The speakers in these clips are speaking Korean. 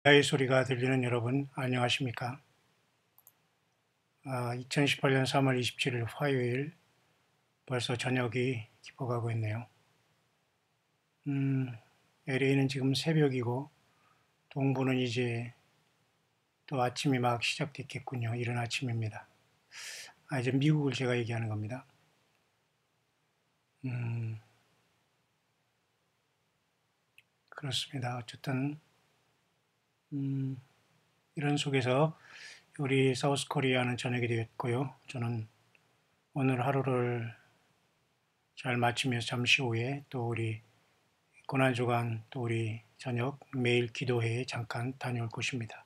나의 소리가 들리는 여러분, 안녕하십니까? 2018년 3월 27일 화요일, 벌써 저녁이 깊어가고 있네요. LA는 지금 새벽이고, 동부는 이제 또 아침이 막 시작됐겠군요. 이른 아침입니다. 이제 미국을 제가 얘기하는 겁니다. 그렇습니다. 어쨌든, 이런 속에서 우리 사우스 코리아는 저녁이 되었고요. 저는 오늘 하루를 잘 마치면서 잠시 후에 또 우리 고난주간 또 우리 저녁 매일 기도회에 잠깐 다녀올 것입니다.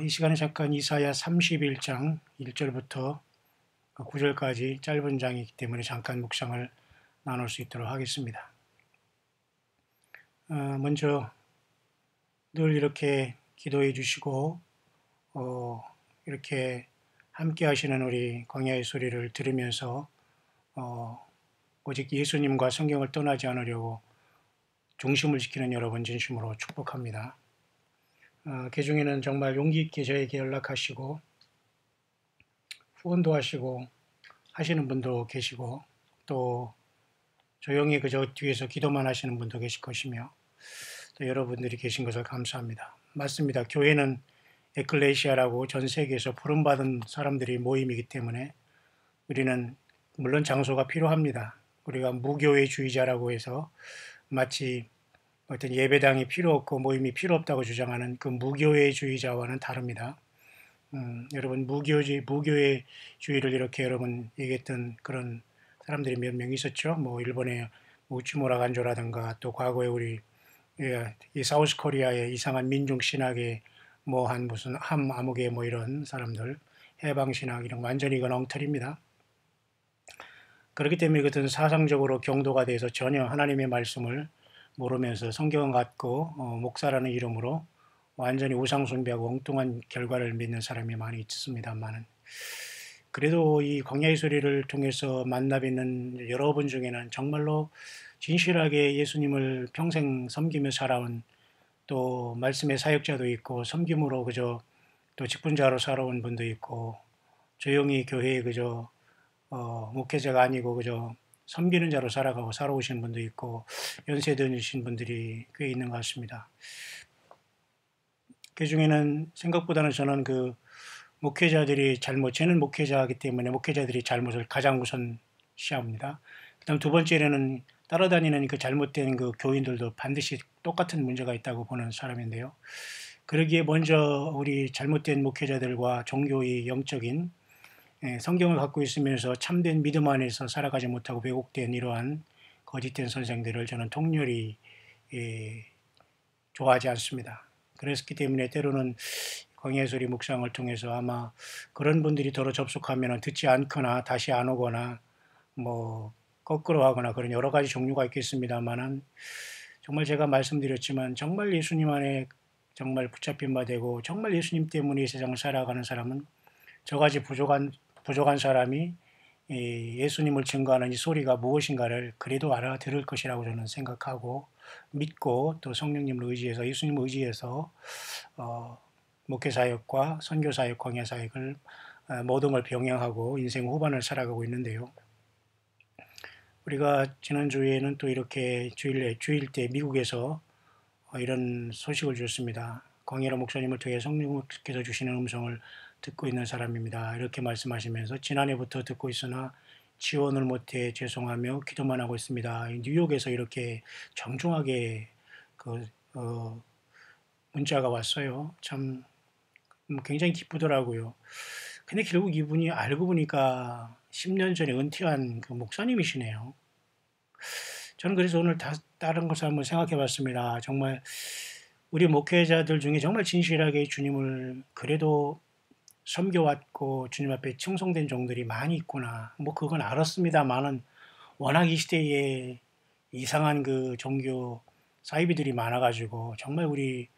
이 시간에 잠깐 이사야 31장 1절부터 9절까지 짧은 장이기 때문에 잠깐 묵상을 나눌 수 있도록 하겠습니다. 먼저 늘 이렇게 기도해 주시고 이렇게 함께 하시는 우리 광야의 소리를 들으면서 오직 예수님과 성경을 떠나지 않으려고 중심을 지키는 여러분 진심으로 축복합니다. 그 중에는 정말 용기 있게 저에게 연락하시고 후원도 하시고 하시는 분도 계시고 또 조용히 그저 뒤에서 기도만 하시는 분도 계실 것이며 또 여러분들이 계신 것을 감사합니다. 맞습니다. 교회는 에클레시아라고 전 세계에서 부름받은 사람들이 모임이기 때문에 우리는 물론 장소가 필요합니다. 우리가 무교회주의자라고 해서 마치 어떤 예배당이 필요 없고 모임이 필요 없다고 주장하는 그 무교회주의자와는 다릅니다. 여러분 무교회주의를 이렇게 여러분 얘기했던 그런 사람들이 몇 명 있었죠. 뭐 일본의 우치무라 간조라든가 또 과거에 우리 이 사우스 코리아의 이상한 민중 신학의 뭐 한 무슨 함 아무개 뭐 이런 사람들 해방 신학 이런 완전히 이건 엉터리입니다. 그렇기 때문에 그것은 사상적으로 경도가 돼서 전혀 하나님의 말씀을 모르면서 성경을 갖고 목사라는 이름으로 완전히 우상 숭배하고 엉뚱한 결과를 맺는 사람이 많이 있습니다만은 그래도 이 광야의 소리를 통해서 만나 뵙는 여러분 중에는 정말로 진실하게 예수님을 평생 섬기며 살아온 또 말씀의 사역자도 있고 섬김으로 그저 또 직분자로 살아온 분도 있고 조용히 교회에 그저 목회자가 아니고 그저 섬기는 자로 살아오신 분도 있고 연세 드신 분들이 꽤 있는 것 같습니다. 그 중에는 생각보다는 저는 그 목회자들이 저는 목회자이기 때문에 목회자들이 잘못을 가장 우선 시합니다. 그다음 두 번째로는 따라다니는 그 잘못된 그 교인들도 반드시 똑같은 문제가 있다고 보는 사람인데요. 그러기에 먼저 우리 잘못된 목회자들과 종교의 영적인 성경을 갖고 있으면서 참된 믿음 안에서 살아가지 못하고 왜곡된 이러한 거짓된 선생들을 저는 통렬히 좋아하지 않습니다. 그랬기 때문에 때로는 광야의 소리 묵상을 통해서 아마 그런 분들이 더러 접속하면 듣지 않거나 다시 안 오거나 뭐 거꾸로 하거나 그런 여러 가지 종류가 있겠습니다만은 정말 제가 말씀드렸지만 정말 예수님 안에 정말 붙잡힌 바 되고 정말 예수님 때문에 이 세상을 살아가는 사람은 저같이 부족한 사람이 예수님을 증거하는 이 소리가 무엇인가를 그래도 알아들을 것이라고 저는 생각하고 믿고 또 성령님을 의지해서 예수님을 의지해서 목회사역과 선교사역, 광야사역을 모든 걸 병행하고 인생 후반을 살아가고 있는데요. 우리가 지난주에는 또 이렇게 주일 때 미국에서 이런 소식을 주었습니다. 광예로 목사님을 통해 성령께서 주시는 음성을 듣고 있는 사람입니다. 이렇게 말씀하시면서 지난해부터 듣고 있으나 지원을 못해 죄송하며 기도만 하고 있습니다. 뉴욕에서 이렇게 정중하게 그 문자가 왔어요. 참 굉장히 기쁘더라고요. 근데 결국 이분이 알고 보니까 10년 전에 은퇴한 그 목사님이시네요. 저는 그래서 오늘 다른 것을 한번 생각해 봤습니다. 정말 우리 목회자들 중에 정말 진실하게 주님을 그래도 섬겨왔고 주님 앞에 충성된 종들이 많이 있구나. 뭐 그건 알았습니다만은 워낙 이 시대에 이상한 그 종교 사이비들이 많아가지고 정말 우리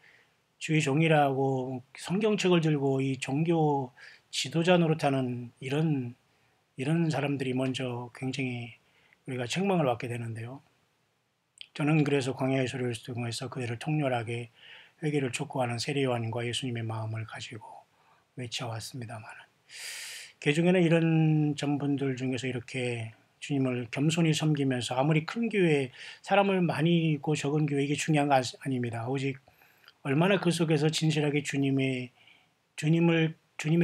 주의 종이라고 성경책을 들고 이 종교 지도자 노릇하는 이런 사람들이 먼저 굉장히 우리가 책망을 받게 되는데요. 저는 그래서 광야의 소리를 통해서 그들을 통렬하게 회개를 촉구하는 세례요한과 예수님의 마음을 가지고 외쳐왔습니다만, 개중에는 이런 전분들 중에서 이렇게 주님을 겸손히 섬기면서, 아무리 큰 교회, 사람을 많이 있고 적은 교회, 이게 중요한 거 아닙니다. 오직 얼마나 그 속에서 진실하게 주님의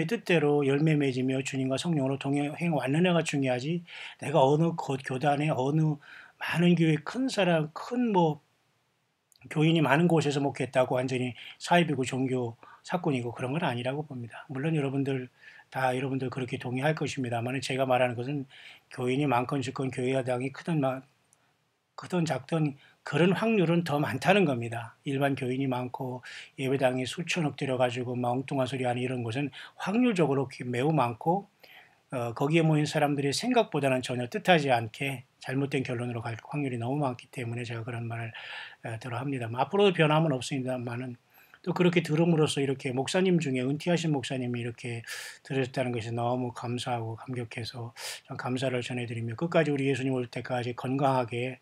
뜻대로 열매 맺으며 주님과 성령으로 동행 왔느냐가 중요하지, 내가 어느 교단에 어느 많은 교회 큰 사람, 큰 교인이 많은 곳에서 목회했다고 완전히 사입이고 종교 사건이고 그런 건 아니라고 봅니다. 물론 여러분들 그렇게 동의할 것입니다만, 제가 말하는 것은 교인이 많건 적건 교회당이 크든 작든 그런 확률은 더 많다는 겁니다. 일반 교인이 많고 예배당이 수천억 들여가지고 엉뚱한 소리 하는 이런 것은 확률적으로 매우 많고, 거기에 모인 사람들의 생각보다는 전혀 뜻하지 않게 잘못된 결론으로 갈 확률이 너무 많기 때문에 제가 그런 말을 들어 합니다만, 앞으로도 변함은 없습니다만은, 또 그렇게 들음으로써 이렇게 목사님 중에 은퇴하신 목사님이 이렇게 들으셨다는 것이 너무 감사하고 감격해서 감사를 전해드리며, 끝까지 우리 예수님 올 때까지 건강하게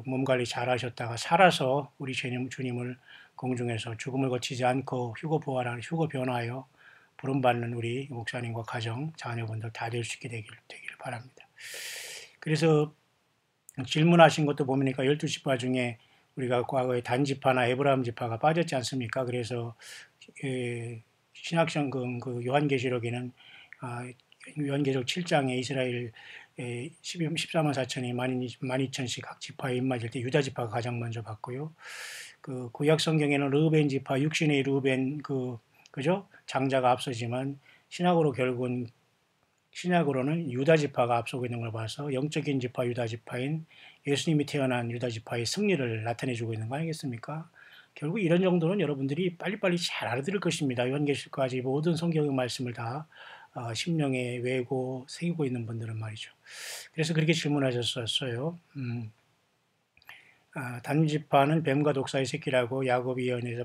몸 관리 잘 하셨다가 살아서 우리 주님을 공중에서 죽음을 거치지 않고 휴거 변화하여 부름받는 우리 목사님과 가정, 자녀분들 다 될 수 있게 되기를 바랍니다. 그래서 질문하신 것도 보니까 12지파 중에 우리가 과거에 단지파나 에브라임 지파가 빠졌지 않습니까? 그래서 신약성경 요한계시록에는 요한계시록 7장에 이스라엘 14만 4천이 12,000씩 각 지파에 입맞을 때 유다 지파가 가장 먼저 받고요. 그 구약 성경에는 르우벤 지파, 육신의 르우벤 그죠? 장자가 앞서지만 신약으로는 유다 지파가 앞서고 있는 걸 봐서 영적인 지파 유다 지파인 예수님이 태어난 유다 지파의 승리를 나타내주고 있는 거 아니겠습니까? 결국 이런 정도는 여러분들이 빨리빨리 잘 알아들을 것입니다. 요한계시록까지 모든 성경의 말씀을 다 심령에 외고 새기고 있는 분들은 말이죠. 그래서 그렇게 질문하셨었어요. 단지파는 뱀과 독사의 새끼라고 야곱이 연에서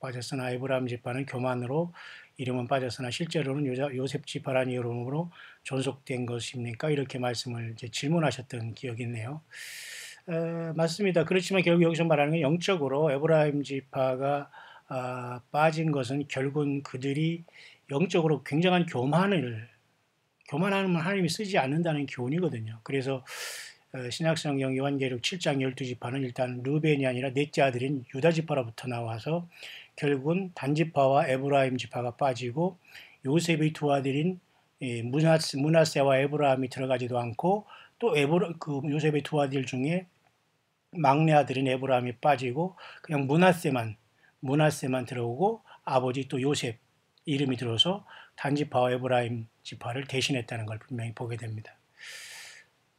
빠졌으나 에브라임 지파는 교만으로 이름은 빠졌으나 실제로는 요셉 지파라는 이름으로 존속된 것입니까? 이렇게 말씀을 질문하셨던 기억이 있네요. 맞습니다. 그렇지만 결국 여기서 말하는 건 영적으로 에브라임 지파가 빠진 것은 결국은 그들이 영적으로 굉장한 교만하면 하나님이 쓰지 않는다는 교훈이거든요. 그래서 신약성경 요한계시록 7장 12지파는 일단 르벤이 아니라 넷째 아들인 유다 지파로부터 나와서 결국은 단지파와 에브라임 지파가 빠지고, 요셉의 두 아들인 므낫세와 에브라임이 들어가지도 않고, 또 요셉의 두 아들 중에 막내 아들인 에브라임이 빠지고 그냥 므낫세만 들어오고, 아버지 또 요셉 이름이 들어서 단지파와 에브라임 지파를 대신했다는 걸 분명히 보게 됩니다.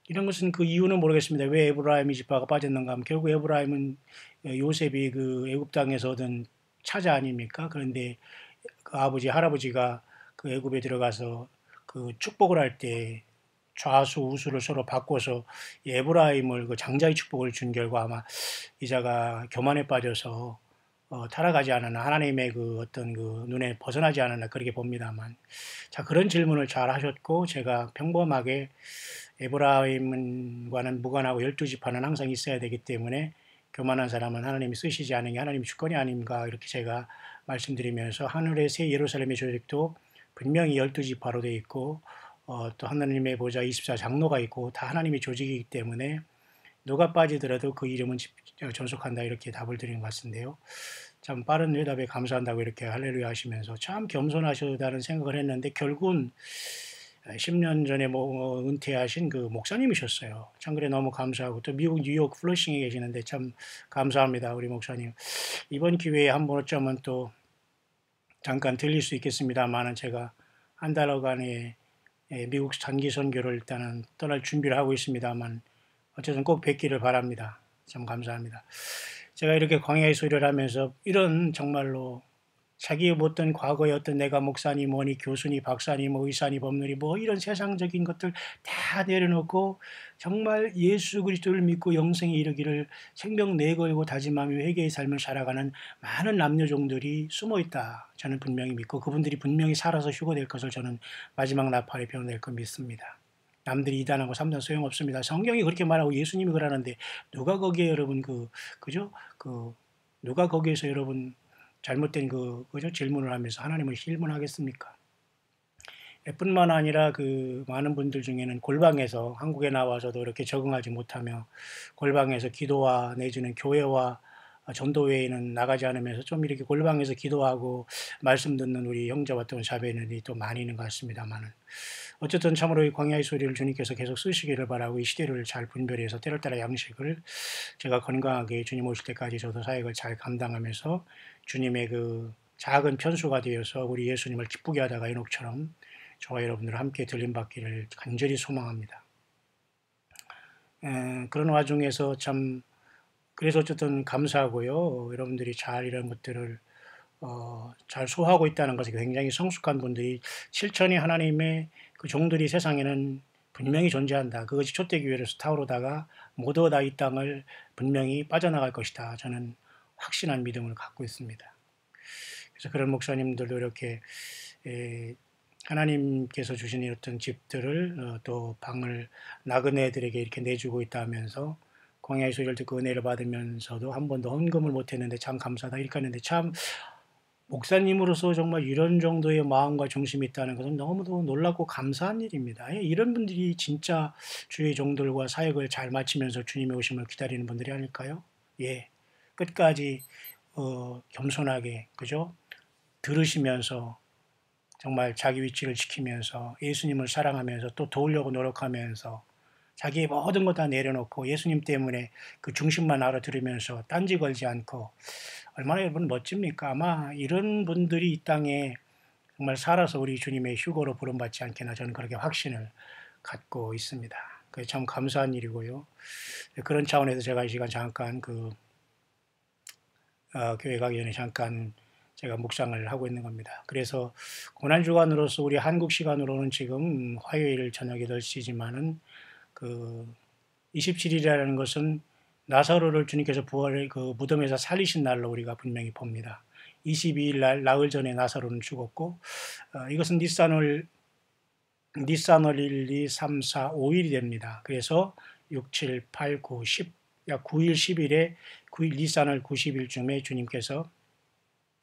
이런 것은 그 이유는 모르겠습니다. 왜 에브라임 지파가 빠졌는가 하면, 결국 에브라임은 요셉이 그 애굽 땅에서 얻은 차자 아닙니까? 그런데 그 할아버지가 그 애굽에 들어가서 그 축복을 할 때 좌수 우수를 서로 바꿔서 에브라임을 그 장자의 축복을 준 결과 아마 이자가 교만에 빠져서 타락하지 않았나, 하나님의 그 어떤 그 눈에 벗어나지 않았나, 그렇게 봅니다만, 자, 그런 질문을 잘 하셨고, 제가 평범하게 에브라임과는 무관하고 12지파는 항상 있어야 되기 때문에 교만한 사람은 하나님이 쓰시지 않은 게 하나님의 주권이 아닌가, 이렇게 제가 말씀드리면서, 하늘의 새 예루살렘의 조직도 분명히 12지파로 되어 있고, 또 하나님의 보좌 24장로가 있고 다 하나님의 조직이기 때문에 누가 빠지더라도 그 이름은 존속한다, 이렇게 답을 드리는 것 같은데요. 참 빠른 대답에 감사한다고 이렇게 할렐루야 하시면서 참 겸손하시다는 생각을 했는데, 결국은 10년 전에 은퇴하신 그 목사님이셨어요. 참 그래 너무 감사하고, 또 미국 뉴욕 플러싱에 계시는데 참 감사합니다, 우리 목사님. 이번 기회에 한 번쯤은 또 잠깐 들릴 수 있겠습니다만은, 제가 한 달여간의 미국 단기 선교를 일단은 떠날 준비를 하고 있습니다만, 어쨌든 꼭 뵙기를 바랍니다. 참 감사합니다. 제가 이렇게 광야의 소리를 하면서 이런 정말로 자기 어떤 과거에 어떤 내가 목사니 뭐니 교수니 박사니 의사니 법률이 이런 세상적인 것들 다 내려놓고 정말 예수 그리스도를 믿고 영생에 이르기를 생명 내걸고 다짐하며 회개의 삶을 살아가는 많은 남녀종들이 숨어있다, 저는 분명히 믿고, 그분들이 분명히 살아서 휴거될 것을 저는 마지막 나팔에 변호될 것 믿습니다. 남들이 이단하고 3단 소용없습니다. 성경이 그렇게 말하고 예수님이 그러는데 누가 거기에 여러분 그죠? 누가 거기에서 여러분 잘못된 그죠? 질문을 하면서 하나님을 질문하겠습니까? 뿐만 아니라 그 많은 분들 중에는 골방에서 한국에 나와서도 이렇게 적응하지 못하며 골방에서 기도와 내지는 교회와 전도회에는 나가지 않으면서 좀 이렇게 골방에서 기도하고 말씀 듣는 우리 형제와 또 자매들이 또 많이 있는 것 같습니다만은 어쨌든 참으로 이 광야의 소리를 주님께서 계속 쓰시기를 바라고 이 시대를 잘 분별해서 때를 따라 양식을 제가 건강하게 주님 오실 때까지 저도 사역을 잘 감당하면서 주님의 그 작은 편수가 되어서 우리 예수님을 기쁘게 하다가 에녹처럼 저와 여러분들 함께 들림받기를 간절히 소망합니다. 그런 와중에서 참 그래서 어쨌든 감사하고요. 여러분들이 잘 이런 것들을 잘 소화하고 있다는 것이 굉장히 성숙한 분들이 실천이 하나님의 그 종들이 세상에는 분명히 존재한다. 그것이 촛대교회로서 타오르다가 모두 다 이 땅을 분명히 빠져나갈 것이다. 저는 확신한 믿음을 갖고 있습니다. 그래서 그런 목사님들도 이렇게 하나님께서 주신 어떤 집들을 또 방을 나그네들에게 이렇게 내주고 있다면서 광야의 소리를 듣고 은혜를 받으면서도 한 번도 헌금을 못했는데 참 감사하다 이렇게 하는데 참 목사님으로서 정말 이런 정도의 마음과 중심이 있다는 것은 너무도 놀랍고 감사한 일입니다. 이런 분들이 진짜 주의 종들과 사역을 잘 마치면서 주님의 오심을 기다리는 분들이 아닐까요? 예, 끝까지 겸손하게 그죠? 들으시면서 정말 자기 위치를 지키면서 예수님을 사랑하면서 또 도우려고 노력하면서 자기의 모든 것 다 내려놓고 예수님 때문에 그 중심만 알아들으면서 딴지 걸지 않고 얼마나 여러분 멋집니까? 아마 이런 분들이 이 땅에 정말 살아서 우리 주님의 휴거로 부름받지 않겠나 저는 그렇게 확신을 갖고 있습니다. 그게 참 감사한 일이고요. 그런 차원에서 제가 이 시간 잠깐 교회 가기 전에 잠깐 제가 묵상을 하고 있는 겁니다. 그래서 고난주간으로서 우리 한국 시간으로는 지금 화요일 저녁 8시지만은 그 27일이라는 것은 나사로를 주님께서 부활을 그 무덤에서 살리신 날로 우리가 분명히 봅니다. 22일 날 나흘 전에 나사로는 죽었고 이것은 니산월 1, 2, 3, 4, 5일이 됩니다. 그래서 6, 7, 8, 9, 10, 약 9일, 10일에 9일 니산월 90일쯤에 주님께서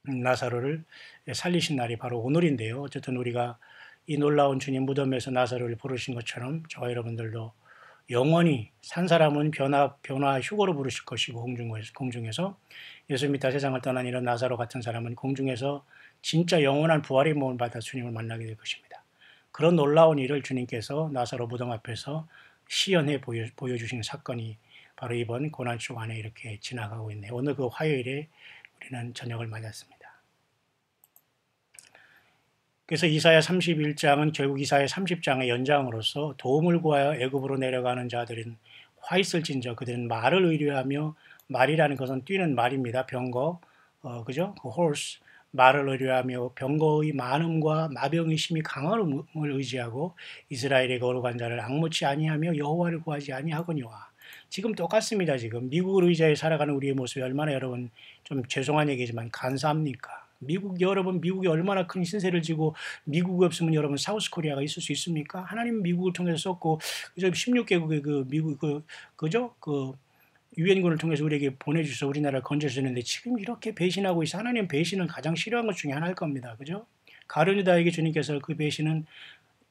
나사로를 살리신 날이 바로 오늘인데요. 어쨌든 우리가 이 놀라운 주님 무덤에서 나사로를 부르신 것처럼 저와 여러분들도 영원히 산 사람은 변화 휴거로 부르실 것이고 공중에서 예수 믿다 세상을 떠난 이런 나사로 같은 사람은 공중에서 진짜 영원한 부활의 몸을 받아 주님을 만나게 될 것입니다. 그런 놀라운 일을 주님께서 나사로 무덤 앞에서 시연해 보여주신 사건이 바로 이번 고난주 안에 이렇게 지나가고 있네요. 오늘 그 화요일에 우리는 저녁을 맞았습니다. 그래서 이사야 31장은 결국 이사야 30장의 연장으로서 도움을 구하여 애굽으로 내려가는 자들은 화 있을진저 그들은 말을 의뢰하며 말이라는 것은 뛰는 말입니다. 병거, 그죠? 그 horse 말을 의뢰하며 병거의 많음과 마병의 심히 강함을 의지하고 이스라엘의 거룩한 자를 악무치 아니하며 여호와를 구하지 아니하거니와. 지금 똑같습니다. 지금 미국을 의지하여 살아가는 우리의 모습이 얼마나 여러분 좀 죄송한 얘기지만 간사합니까? 미국이 얼마나 큰 신세를 지고 미국이 없으면 여러분 사우스코리아가 있을 수 있습니까? 하나님 미국을 통해서 썼고 그저 16개국의 그 미국 그죠? 그 유엔군을 통해서 우리에게 보내주셔서 우리나라를 건져주셨는데 지금 이렇게 배신하고 있어. 하나님 배신은 가장 싫어하는 것 중에 하나일 겁니다. 그죠? 가룟유다에게 주님께서 그 배신은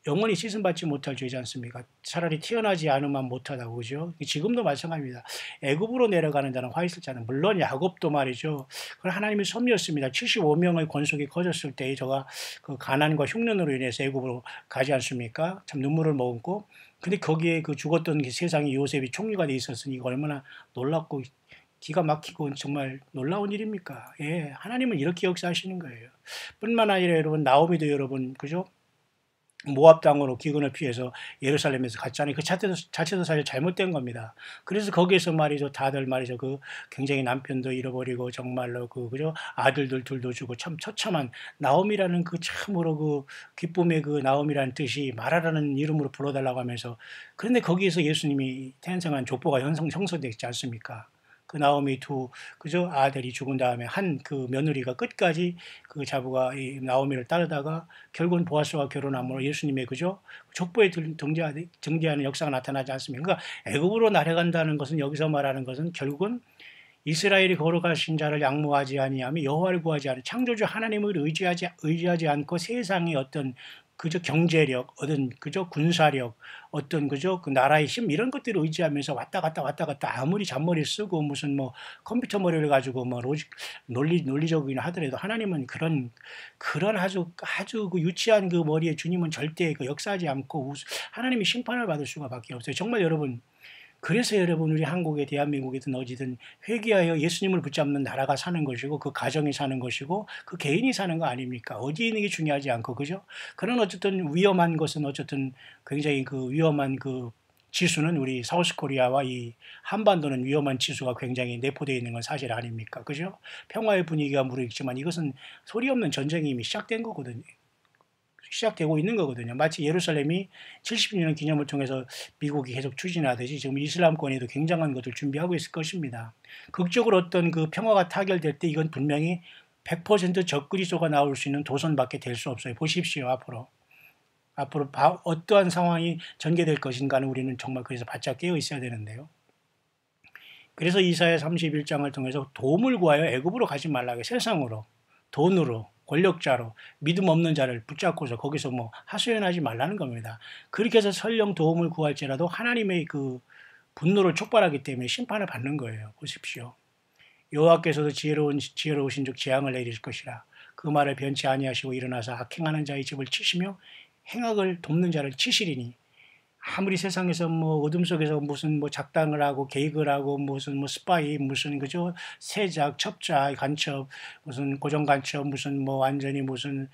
영원히 씻음받지 못할 죄지 않습니까? 차라리 태어나지 않으면 못하다고 그죠? 지금도 마찬가지입니다. 애굽으로 내려가는 자는 화 있을 자는 물론 야곱도 말이죠. 그건 하나님의 섭리였습니다. 75명의 권속이 커졌을 때 저가 그 가난과 흉년으로 인해서 애굽으로 가지 않습니까? 참 눈물을 머금고 근데 거기에 그 죽었던 그 세상에 요셉이 총리가 돼 있었으니 이거 얼마나 놀랍고 기가 막히고 정말 놀라운 일입니까? 예, 하나님은 이렇게 역사하시는 거예요. 뿐만 아니라 여러분 나오미도 여러분 그죠? 모압 땅으로 기근을 피해서 예루살렘에서 갔잖아요. 그 자체도 사실 잘못된 겁니다. 그래서 거기에서 말이죠. 다들 말이죠. 그 굉장히 남편도 잃어버리고 정말로 그죠? 아들들 둘도 주고 참 처참한 나옴이라는 그 참으로 그 기쁨의 그 나옴이라는 뜻이 마라라는 이름으로 불러달라고 하면서 그런데 거기에서 예수님이 태생한 족보가 형성되지 않습니까? 그 나오미 그죠? 아들이 죽은 다음에 한 그 며느리가 끝까지 그 자부가 이 나오미를 따르다가 결국은 보아스와 결혼함으로 예수님의 그죠? 족보에 등재하는 역사가 나타나지 않습니까? 그러니까 애굽으로 날아간다는 것은 여기서 말하는 것은 결국은 이스라엘이 걸어가신 자를 양무하지 아니하며 여호와를 구하지 않은 창조주 하나님을 의지하지 않고 세상의 어떤 그저 경제력, 어떤 그저 군사력, 어떤 그저 그 나라의 힘 이런 것들을 의지하면서 왔다 갔다 아무리 잔머리 쓰고 무슨 뭐 컴퓨터 머리를 가지고 뭐 로직 논리적이긴 하더라도 하나님은 그런 아주 그 유치한 그 머리에 주님은 절대 그 역사하지 않고 하나님이 심판을 받을 수가밖에 없어요. 정말 여러분. 그래서 여러분 우리 한국에 대한민국이든 어디든 회개하여 예수님을 붙잡는 나라가 사는 것이고 그 가정이 사는 것이고 그 개인이 사는 거 아닙니까? 어디에 있는 게 중요하지 않고 그죠? 그런 어쨌든 위험한 것은 어쨌든 굉장히 그 위험한 그 지수는 우리 사우스코리아와 이 한반도는 위험한 지수가 굉장히 내포되어 있는 건 사실 아닙니까? 그죠? 평화의 분위기가 무르익지만 이것은 소리 없는 전쟁이 이미 시작된 거거든요. 시작되고 있는 거거든요. 마치 예루살렘이 70주년 기념을 통해서 미국이 계속 추진하듯이 지금 이슬람권에도 굉장한 것을 준비하고 있을 것입니다. 극적으로 어떤 그 평화가 타결될 때 이건 분명히 100% 적그리스도가 나올 수 있는 도선밖에 될 수 없어요. 보십시오. 앞으로 어떠한 상황이 전개될 것인가는 우리는 정말 그래서 바짝 깨어 있어야 되는데요. 그래서 이사야 31장을 통해서 도움을 구하여 애굽으로 가지 말라고 세상으로 돈으로 권력자로 믿음 없는 자를 붙잡고서 거기서 뭐 하소연하지 말라는 겁니다. 그렇게 해서 설령 도움을 구할지라도 하나님의 그 분노를 촉발하기 때문에 심판을 받는 거예요. 보십시오. 여호와께서도 지혜로우신 즉 재앙을 내릴 것이라. 그 말을 변치 아니하시고 일어나서 악행하는 자의 집을 치시며 행악을 돕는 자를 치시리니 아무리 세상에서 뭐 어둠 속에서 무슨 뭐 작당을 하고 계획을 하고 무슨 뭐 스파이 무슨 그죠 세작 첩자 간첩 무슨 고정 간첩 무슨 뭐 완전히 무슨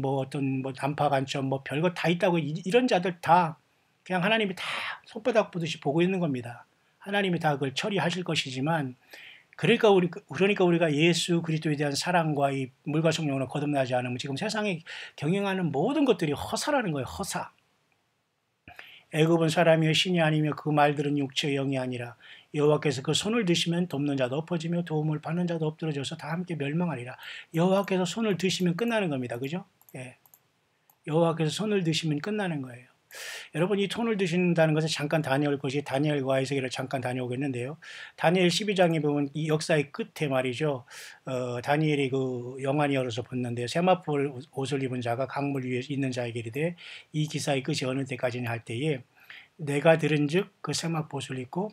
뭐 어떤 뭐 단파 간첩 뭐 별거 다 있다고 이런 자들 다 그냥 하나님이 다 손바닥 보듯이 보고 있는 겁니다. 하나님이 다 그걸 처리하실 것이지만 그러니까 우리가 예수 그리스도에 대한 사랑과 이 물과 성령으로 거듭나지 않으면 지금 세상에 경영하는 모든 것들이 허사라는 거예요. 허사. 애굽은 사람이여 신이 아니며 그 말들은 육체의 영이 아니라 여호와께서 그 손을 드시면 돕는 자도 엎어지며 도움을 받는 자도 엎드러져서 다 함께 멸망하리라. 여호와께서 손을 드시면 끝나는 겁니다. 그죠? 예. 여호와께서 손을 드시면 끝나는 거예요. 여러분 이 손을 드신다는 것은 잠깐 다녀올 것이 다니엘과의 세계를 잠깐 다녀오겠는데요. 다니엘 12장에 보면 이 역사의 끝에 말이죠. 다니엘이 그 영안이 열어서 봤는데 세마포 옷을 입은 자가 강물 위에 있는 자에게 이르되 이 기사의 끝이 어느 때까지냐 할 때에 내가 들은즉 그 세마포 옷을 입고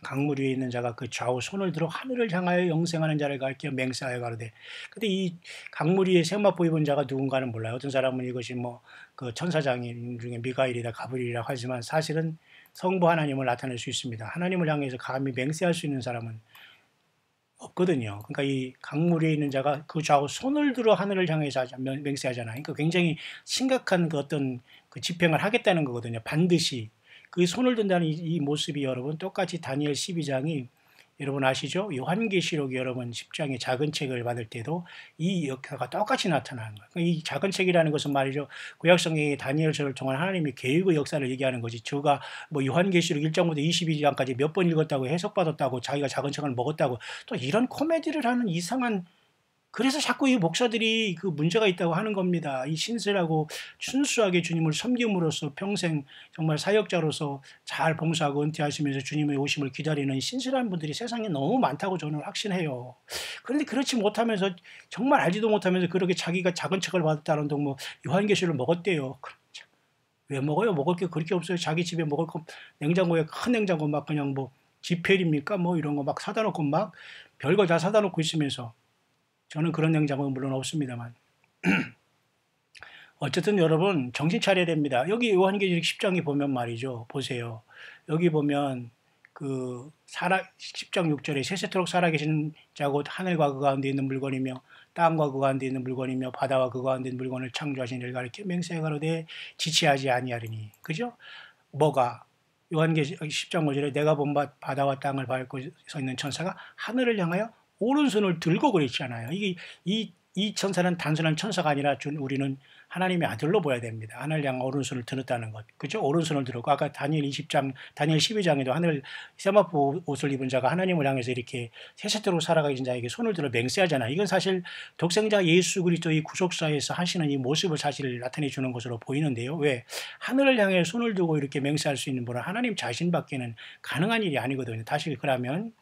강물 위에 있는 자가 그 좌우 손을 들어 하늘을 향하여 영생하는 자를 가리켜 맹세하여 가로되. 근데 이 강물 위에 세마포 입은 자가 누군가는 몰라요. 어떤 사람은 이것이 뭐 그 천사장인 중에 미가엘이다 가브리엘이라 하지만 사실은 성부 하나님을 나타낼 수 있습니다. 하나님을 향해서 감히 맹세할 수 있는 사람은 없거든요. 그러니까 이 강물 위에 있는 자가 그 좌우 손을 들어 하늘을 향해서 맹세하잖아요. 그러니까 굉장히 심각한 그 어떤 그 집행을 하겠다는 거거든요. 반드시. 그 손을 든다는 이 모습이 여러분 똑같이 다니엘 12장이 여러분 아시죠? 요한계시록 여러분 10장의 작은 책을 받을 때도 이 역사가 똑같이 나타나는 거예요. 이 작은 책이라는 것은 말이죠. 구약성경의 다니엘서를 통한 하나님의 계획의 역사를 얘기하는 거지. 저가 뭐 요한계시록 1장부터 22장까지 몇 번 읽었다고 해석받았다고 자기가 작은 책을 먹었다고 또 이런 코미디를 하는 이상한 그래서 자꾸 이 목사들이 그 문제가 있다고 하는 겁니다. 이 신실하고 순수하게 주님을 섬김으로써 평생 정말 사역자로서 잘 봉사하고 은퇴하시면서 주님의 오심을 기다리는 신실한 분들이 세상에 너무 많다고 저는 확신해요. 그런데 그렇지 못하면서 정말 알지도 못하면서 그렇게 자기가 작은 책을 받았다는 둥 뭐 요한계시를 먹었대요. 왜 먹어요? 먹을 게 그렇게 없어요. 자기 집에 먹을 거 냉장고에 큰 냉장고 막 그냥 뭐 지펠입니까? 뭐 이런 거 막 사다 놓고 막 별거 다 사다 놓고 있으면서 저는 그런 냉장고는 물론 없습니다만 어쨌든 여러분 정신 차려야 됩니다. 여기 요한계시록 10장에 보면 말이죠. 보세요. 여기 보면 그 10장 6절에 세세토록 살아계신 자 곧 하늘과 그 가운데 있는 물건이며 땅과 그 가운데 있는 물건이며 바다와 그 가운데 있는 물건을 창조하신 이를 가리켜 맹세하여 가로되 지체하지 아니하리니. 그죠? 뭐가? 요한계시록 10장 5절에 내가 본 바다와 땅을 밟고 서 있는 천사가 하늘을 향하여 오른손을 들고 그랬잖아요. 이 천사는 단순한 천사가 아니라 우리는 하나님의 아들로 보아야 됩니다. 하늘 향 오른손을 들었다는 것. 그죠? 오른손을 들었고, 아까 다니엘 12장에도 하늘 세마포 옷을 입은 자가 하나님을 향해서 이렇게 세세토록 살아가신 자에게 손을 들어 맹세하잖아요. 이건 사실 독생자 예수 그리스도의 구속사에서 하시는 이 모습을 사실 나타내 주는 것으로 보이는데요. 왜? 하늘을 향해 손을 두고 이렇게 맹세할 수 있는 분은 하나님 자신밖에는 가능한 일이 아니거든요. 다시 그러면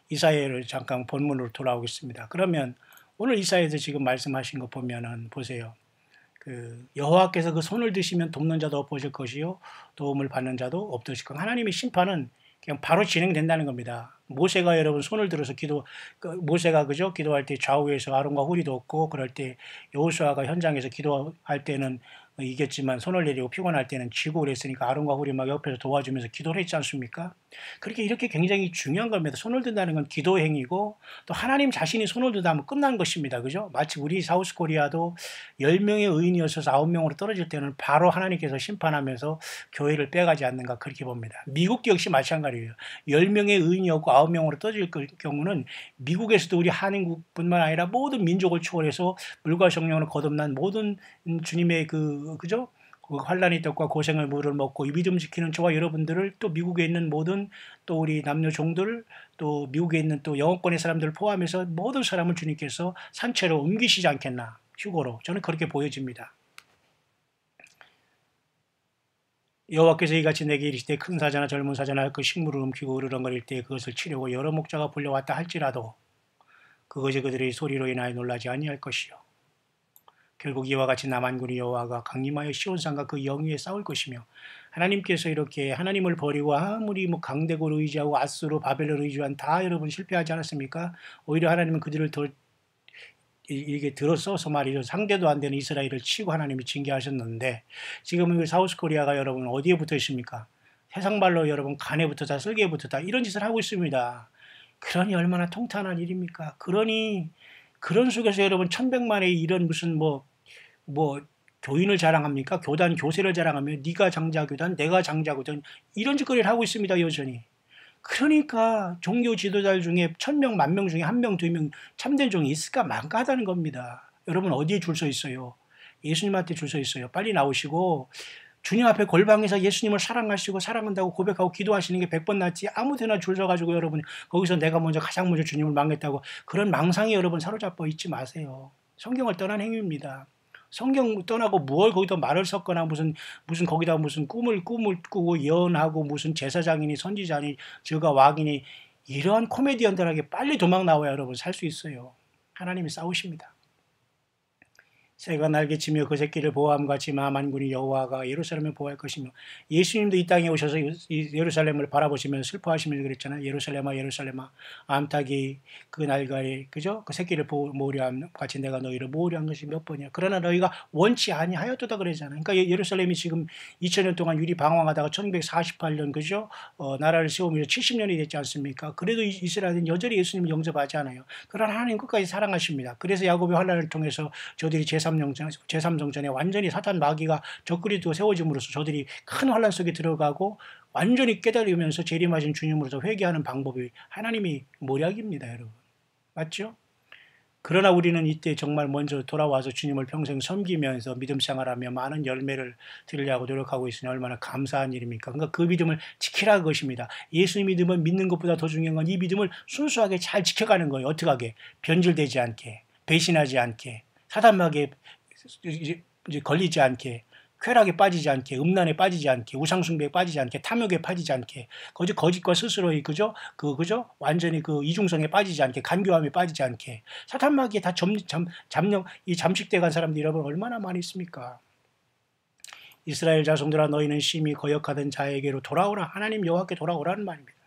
이사야를 잠깐 본문으로 돌아오겠습니다. 그러면 오늘 이사야에서 지금 말씀하신 거 보면은 보세요. 그 여호와께서 그 손을 드시면 돕는 자도 없으실 것이요 도움을 받는 자도 없으실 것. 하나님의 심판은 그냥 바로 진행된다는 겁니다. 모세가 여러분 손을 들어서 모세가 그죠 기도할 때 좌우에서 아론과 훌이 없고 그럴 때 여호수아가 현장에서 기도할 때는 이겼지만 손을 내리고 피곤할 때는 지고 그랬으니까 아론과 훌이 막 옆에서 도와주면서 기도를 했지 않습니까? 그렇게 이렇게 굉장히 중요한 겁니다. 손을 든다는 건 기도 행위고 또 하나님 자신이 손을 든다 하면 끝난 것입니다. 그죠? 마치 우리 사우스 코리아도 10명의 의인이어서 9명으로 떨어질 때는 바로 하나님께서 심판하면서 교회를 빼가지 않는가 그렇게 봅니다. 미국도 역시 마찬가지예요. 10명의 의인이었고 9명으로 떨어질 경우는 미국에서도 우리 한인국뿐만 아니라 모든 민족을 초월해서 물과 성령으로 거듭난 모든 주님의 그죠? 그 환란의 떡과 고생의 물을 먹고 이 믿음 지키는 저와 여러분들을 또 미국에 있는 모든 또 우리 남녀 종들 또 미국에 있는 또 영어권의 사람들을 포함해서 모든 사람을 주님께서 산채로 옮기시지 않겠나 휴거로 저는 그렇게 보여집니다. 여호와께서 이같이 내게 이르시되 큰 사자나 젊은 사자나 그 식물을 움키고 으르렁거릴 때 그것을 치려고 여러 목자가 불려왔다 할지라도 그것이 그들의 소리로 인하여 놀라지 아니할 것이요 결국 이와 같이 남한군이 여호와가 강림하여 시온산과 그 영위에 싸울 것이며 하나님께서 이렇게 하나님을 버리고 아무리 뭐 강대국을 의지하고 아수르 바벨론을 의지한 다 여러분 실패하지 않았습니까? 오히려 하나님은 그들을 더 이게 들어서서 말이죠. 상대도 안 되는 이스라엘을 치고 하나님이 징계하셨는데 지금 사우스 코리아가 여러분 어디에 붙어 있습니까? 세상 말로 여러분 간에 붙었다 쓸개에 붙었다 이런 짓을 하고 있습니다. 그러니 얼마나 통탄한 일입니까? 그러니 그런 속에서 여러분 1100만의 이런 무슨 뭐 교인을 자랑합니까? 교단 교세를 자랑하며 네가 장자교단 내가 장자교단 이런 짓거리를 하고 있습니다. 여전히. 그러니까 종교 지도자들 중에 1000명, 10,000명 중에 1명, 2명 참된 종이 있을까 만까다는 겁니다. 여러분 어디에 줄 서 있어요? 예수님한테 줄 서 있어요. 빨리 나오시고 주님 앞에 골방에서 예수님을 사랑하시고 사랑한다고 고백하고 기도하시는 게 100번 낫지 아무 데나 줄 서가지고 여러분 거기서 내가 먼저 가장 먼저 주님을 망겠다고 그런 망상에 여러분 사로잡혀 있지 마세요. 성경을 떠난 행위입니다. 성경 떠나고 무얼 거기다 말을 섞거나 무슨 거기다 무슨 꿈을 꾸고 예언하고 무슨 제사장이니 선지자니 저가 왕이니 이러한 코미디언들에게 빨리 도망 나와야 여러분 살 수 있어요. 하나님이 싸우십니다. 새가 날개치며 그 새끼를 보호함 같이 만군이 여호와가 예루살렘을 보호할 것이며 예수님도 이 땅에 오셔서 예루살렘을 바라보시면서 슬퍼하시면서 그랬잖아요. 예루살렘아 예루살렘아 암탉이 그 날가리 그죠? 그 새끼를 모으려 함 같이 내가 너희를 모으려 한 것이 몇 번이야. 그러나 너희가 원치 아니하였도다 그러잖아요. 그러니까 예루살렘이 지금 2000년 동안 유리 방황하다가 1948년 그죠? 나라를 세우면서 70년이 됐지 않습니까? 그래도 이스라엘은 여전히 예수님을 영접하지 않아요. 그러나 하나님 끝까지 사랑하십니다. 그래서 야곱의 환란을 통해서 저들이 제3성전에 완전히 사탄 마귀가 적그리도 세워짐으로써 저들이 큰 환란 속에 들어가고 완전히 깨달으면서 재림하신 주님으로서 회개하는 방법이 하나님이 모략입니다. 여러분. 맞죠? 그러나 우리는 이때 정말 먼저 돌아와서 주님을 평생 섬기면서 믿음 생활하며 많은 열매를 드리려고 노력하고 있으니 얼마나 감사한 일입니까? 그러니까 그 믿음을 지키라 그것입니다. 예수 믿음은 믿는 것보다 더 중요한 건 이 믿음을 순수하게 잘 지켜가는 거예요. 어떻게 하게? 변질되지 않게, 배신하지 않게, 사단마귀에 이제 걸리지 않게, 쾌락에 빠지지 않게, 음란에 빠지지 않게, 우상숭배에 빠지지 않게, 탐욕에 빠지지 않게, 거짓과 스스로의 그죠? 완전히 그 이중성에 빠지지 않게, 간교함에 빠지지 않게, 사탄마귀에 다 잠식돼 간 사람들이 여러분 얼마나 많이 있습니까? 이스라엘 자손들아 너희는 심히 거역하던 자에게로 돌아오라. 하나님 여호와께 돌아오라는 말입니다.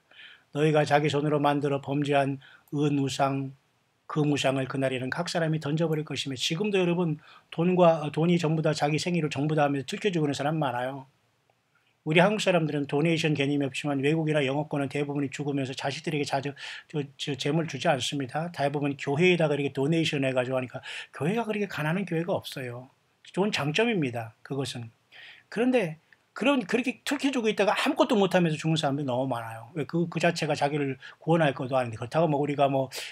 너희가 자기 손으로 만들어 범죄한 우상, 그 무상을 그날에는 각 사람이 던져버릴 것이며 지금도 여러분 돈이 전부 다 자기 생일을 전부 다 하면서 들켜주고 있는 사람 많아요. 우리 한국 사람들은 도네이션 개념이 없지만 외국이나 영어권은 대부분이 죽으면서 자식들에게 재물 주지 않습니다. 대부분 교회에다가 이렇게 도네이션 해가지고 하니까 교회가 그렇게 가난한 교회가 없어요. 좋은 장점입니다. 그것은. 그런데 그렇게 틀켜주고 있다가 아무것도 못하면서 죽는 사람들이 너무 많아요. 그 자체가 자기를 구원할 것도 아닌데 그렇다고 우리가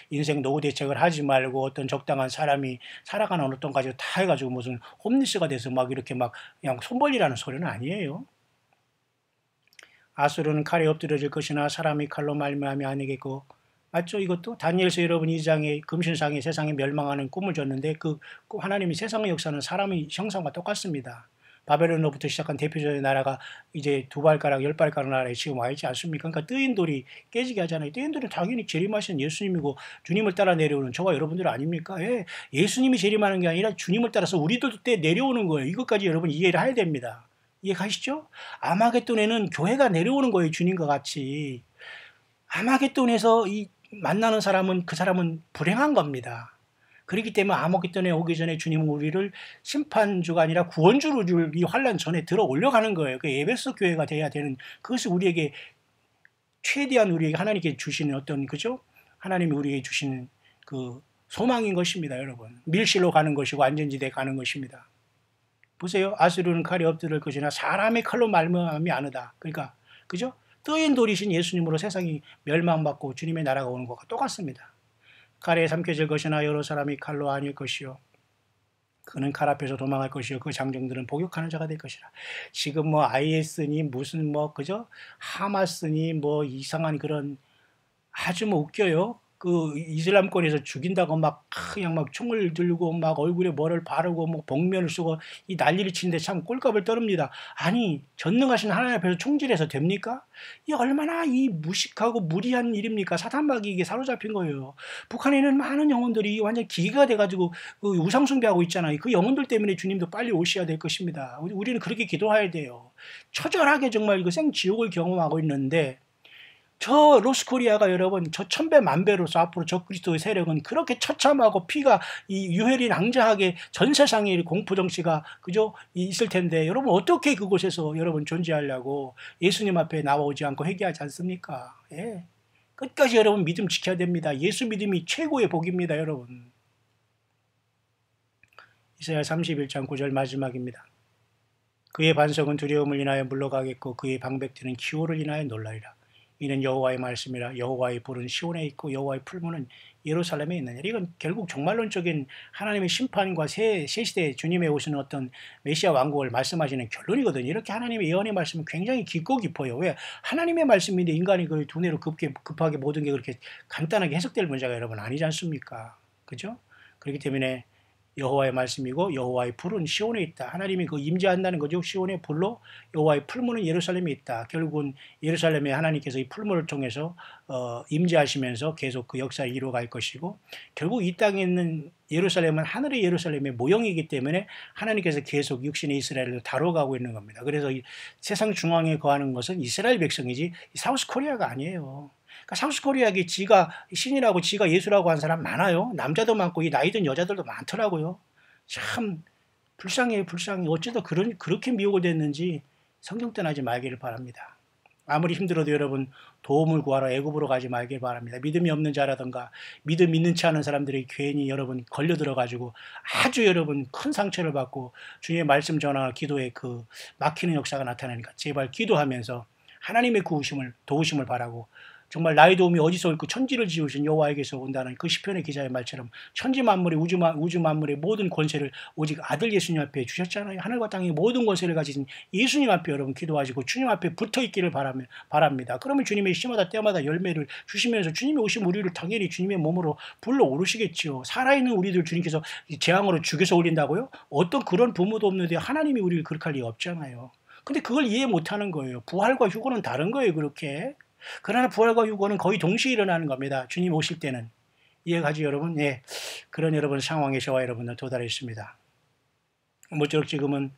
인생 노후 대책을 하지 말고 어떤 적당한 사람이 살아가는 어느 정도까지 다 해가지고 무슨 홈리스가 돼서 이렇게 그냥 손벌리라는 소리는 아니에요. 아수르는 칼에 엎드려질 것이나 사람이 칼로 말미암이 아니겠고 맞죠? 이것도 다니엘서 여러분 2장에 금신상에 세상에 멸망하는 꿈을 줬는데 그 하나님이 세상의 역사는 사람의 형상과 똑같습니다. 바벨론으로부터 시작한 대표적인 나라가 이제 두 발가락, 열 발가락 나라에 지금 와 있지 않습니까? 그러니까 뜨인 돌이 깨지게 하잖아요. 뜨인 돌은 당연히 재림하신 예수님이고 주님을 따라 내려오는 저와 여러분들 아닙니까? 예, 예수님이 재림하는 게 아니라 주님을 따라서 우리들도 때 내려오는 거예요. 이것까지 여러분 이해를 해야 됩니다. 이해 가시죠? 아마겟돈에는 교회가 내려오는 거예요. 주님과 같이. 아마겟돈에서 이 만나는 사람은 그 사람은 불행한 겁니다. 그렇기 때문에 아마겟돈에 오기 전에 주님은 우리를 심판주가 아니라 구원주로 이 환란 전에 들어 올려가는 거예요. 그 에베소 교회가 돼야 되는 그것이 우리에게 최대한 우리에게 하나님께 주시는 어떤 그죠? 하나님이 우리에게 주시는 그 소망인 것입니다, 여러분. 밀실로 가는 것이고 안전지대에 가는 것입니다. 보세요. 아수르는 칼이 엎드릴 것이나 사람의 칼로 말미암이 아느다. 그러니까 그죠? 뜨인 돌이신 예수님으로 세상이 멸망받고 주님의 나라가 오는 것과 똑같습니다. 칼에 삼켜질 것이나 여러 사람이 칼로 아닐 것이요. 그는 칼 앞에서 도망할 것이요. 그 장정들은 복역하는 자가 될 것이라. 지금 뭐 IS니 무슨 뭐 그죠? 하마스니 뭐 이상한 그런 아주 뭐 웃겨요. 그 이슬람권에서 죽인다고 막 그냥 막 총을 들고 막 얼굴에 뭐를 바르고 뭐 복면을 쓰고 이 난리를 치는데 참 꼴값을 떨읍니다. 아니 전능하신 하나님 앞에서 총질해서 됩니까? 이 얼마나 이 무식하고 무리한 일입니까? 사탄마귀에게 사로잡힌 거예요. 북한에는 많은 영혼들이 완전 기계가 돼가지고 그 우상 숭배하고 있잖아요. 그 영혼들 때문에 주님도 빨리 오셔야 될 것입니다. 우리는 그렇게 기도해야 돼요. 처절하게 정말 그 생지옥을 경험하고 있는데 저 로스코리아가 여러분 저 천배 만배로서 앞으로 적그리스도의 세력은 그렇게 처참하고 피가 이 유혈이 낭자하게 전 세상에 공포 정치가 그죠 있을 텐데 여러분 어떻게 그곳에서 여러분 존재하려고 예수님 앞에 나오지 않고 회개하지 않습니까? 예. 끝까지 여러분 믿음 지켜야 됩니다. 예수 믿음이 최고의 복입니다, 여러분. 이사야 31장 9절 마지막입니다. 그의 반석은 두려움을 인하여 물러가겠고 그의 방백들은 기호를 인하여 놀라리라. 이는 여호와의 말씀이라. 여호와의 불은 시온에 있고 여호와의 풀무는 예루살렘에 있느니라. 이건 결국 종말론적인 하나님의 심판과 새 시대에 주님의 오시는 어떤 메시아 왕국을 말씀하시는 결론이거든요. 이렇게 하나님의 예언의 말씀은 굉장히 깊고 깊어요. 왜? 하나님의 말씀인데 인간이 그걸 두뇌로 급하게 모든 게 그렇게 간단하게 해석될 문제가 여러분 아니지 않습니까? 그죠? 그렇기 때문에 여호와의 말씀이고 여호와의 불은 시온에 있다. 하나님이 그 임재한다는 거죠. 시온의 불로 여호와의 풀무는 예루살렘에 있다. 결국은 예루살렘에 하나님께서 이 풀무를 통해서 임재하시면서 계속 그 역사를 이루어갈 것이고 결국 이 땅에 있는 예루살렘은 하늘의 예루살렘의 모형이기 때문에 하나님께서 계속 육신의 이스라엘을 다뤄가고 있는 겁니다. 그래서 이 세상 중앙에 거하는 것은 이스라엘 백성이지 사우스 코리아가 아니에요. 그러니까 사우스코리아에 지가 신이라고 지가 예수라고 한 사람 많아요. 남자도 많고 이 나이든 여자들도 많더라고요. 참 불쌍해요. 불쌍해. 어쩌다 그렇게 미혹을 됐는지 성경 떠나지 말기를 바랍니다. 아무리 힘들어도 여러분 도움을 구하러 애굽으로 가지 말길 바랍니다. 믿음이 없는 자라든가 믿음 있는 체 않은 사람들이 괜히 여러분 걸려들어가지고 아주 여러분 큰 상처를 받고 주님의 말씀 전하나 기도에 그 막히는 역사가 나타나니까 제발 기도하면서 하나님의 도우심을 바라고 정말 나의 도움이 어디서 올까 천지를 지으신 여호와에게서 온다는 그 시편의 기자의 말처럼 천지 만물의 우주 만물의 모든 권세를 오직 아들 예수님 앞에 주셨잖아요. 하늘과 땅의 모든 권세를 가지신 예수님 앞에 여러분 기도하시고 주님 앞에 붙어 있기를 바랍니다. 그러면 주님의 시마다 때마다 열매를 주시면서 주님이 오신 우리를 당연히 주님의 몸으로 불러 오르시겠지요. 살아있는 우리들 주님께서 재앙으로 죽여서 올린다고요? 어떤 그런 부모도 없는데 하나님이 우리를 그렇게 할 리가 없잖아요. 근데 그걸 이해 못하는 거예요. 부활과 휴거는 다른 거예요. 그렇게. 그러나 부활과 휴거는 거의 동시에 일어나는 겁니다. 주님 오실 때는. 이해가지 여러분? 예. 그런 여러분 상황에 저와 여러분들 도달했습니다. 모쪼록 지금은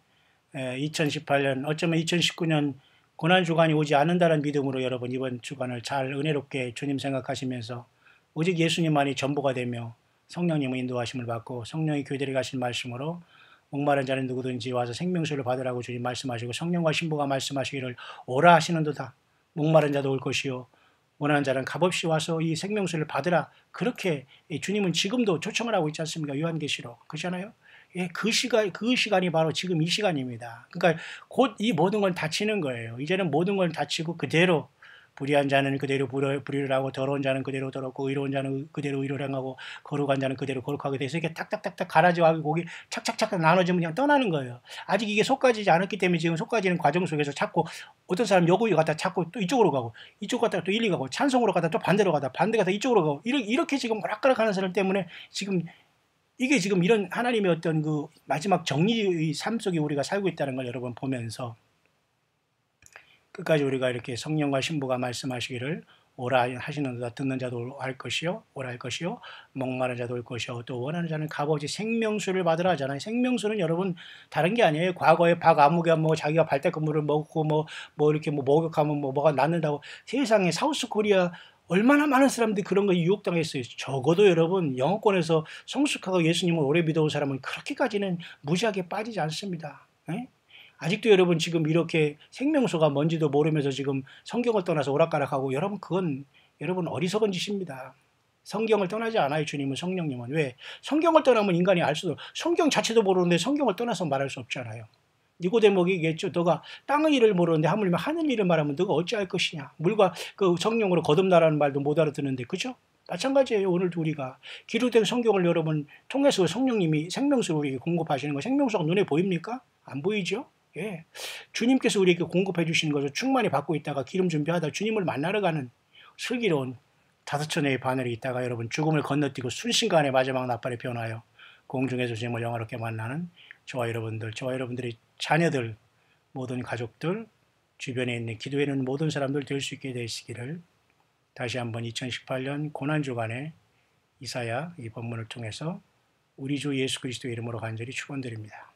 2018년 어쩌면 2019년 고난주간이 오지 않는다는 믿음으로 여러분 이번 주간을 잘 은혜롭게 주님 생각하시면서 오직 예수님만이 전부가 되며 성령님의 인도하심을 받고 성령이 교회들에 가신 말씀으로 목마른 자는 누구든지 와서 생명수를 받으라고 주님 말씀하시고 성령과 신부가 말씀하시기를 오라 하시는도다. 목마른 자도 올 것이요 원하는 자는 값없이 와서 이 생명수를 받으라. 그렇게 주님은 지금도 초청을 하고 있지 않습니까? 요한계시록 그렇잖아요. 예, 그 시간이 바로 지금 이 시간입니다. 그러니까 곧 이 모든 걸 닫히는 거예요. 이제는 모든 걸 닫히고 그대로 불의한 자는 그대로 불의를 하고 더러운 자는 그대로 더럽고 의로운 자는 그대로 의로를 행하고 거룩한 자는 그대로 거룩하게 돼서 이렇게 탁탁탁탁 가라지고 거기 착착착 나눠지면 그냥 떠나는 거예요. 아직 이게 속가지지 않았기 때문에 지금 속가지는 과정 속에서 자꾸 어떤 사람 여기 갔다 자꾸 또 이쪽으로 가고 이쪽 갔다가 또 일리 가고 찬송으로 가다 또 반대로 가다 반대 가다 이쪽으로 가고 이렇게 지금 오락가락 하는 사람 때문에 지금 이게 지금 이런 하나님의 어떤 그 마지막 정리의 삶 속에 우리가 살고 있다는 걸 여러분 보면서 끝까지 우리가 이렇게 성령과 신부가 말씀하시기를 오라 하시는 듣는 자도 할 것이요 오라 할 것이요 목마른 자도 올 것이요 또 원하는 자는 값없이 생명수를 받으라 하잖아요. 생명수는 여러분 다른 게 아니에요. 과거에 박 아무개 뭐 자기가 발대근무를 먹고 뭐 이렇게 뭐 목욕하면 뭐가 낫는다고 세상에 사우스 코리아 얼마나 많은 사람들이 그런 거 유혹당했어요. 적어도 여러분 영어권에서 성숙하고 예수님을 오래 믿어온 사람은 그렇게까지는 무지하게 빠지지 않습니다. 에? 아직도 여러분 지금 이렇게 생명수가 뭔지도 모르면서 지금 성경을 떠나서 오락가락하고 여러분 그건 여러분 어리석은 짓입니다. 성경을 떠나지 않아요. 주님은 성령님은. 왜? 성경을 떠나면 인간이 알 수도 성경 자체도 모르는데 성경을 떠나서 말할 수 없잖아요. 니고데모에게 얘기했죠. 너가 땅의 일을 모르는데 하물며 하늘 일을 말하면 너가 어찌할 것이냐. 물과 그 성령으로 거듭나라는 말도 못 알아듣는데 그죠? 마찬가지예요. 오늘도 우리가 기록된 성경을 여러분 통해서 성령님이 생명수를 우리에게 공급하시는 거 생명수가 눈에 보입니까? 안 보이죠? 예. 주님께서 우리에게 공급해 주시는 것을 충만히 받고 있다가 기름 준비하다 주님을 만나러 가는 슬기로운 5천회의 바늘이 있다가 여러분 죽음을 건너뛰고 순식간에 마지막 나팔에 변하여 공중에서 주님을 영화롭게 만나는 저와 여러분들의 자녀들, 모든 가족들, 주변에 있는 기도에 있는 모든 사람들 될 수 있게 되시기를 다시 한번 2018년 고난주간에 이사야 이 본문을 통해서 우리 주 예수 그리스도의 이름으로 간절히 축원드립니다.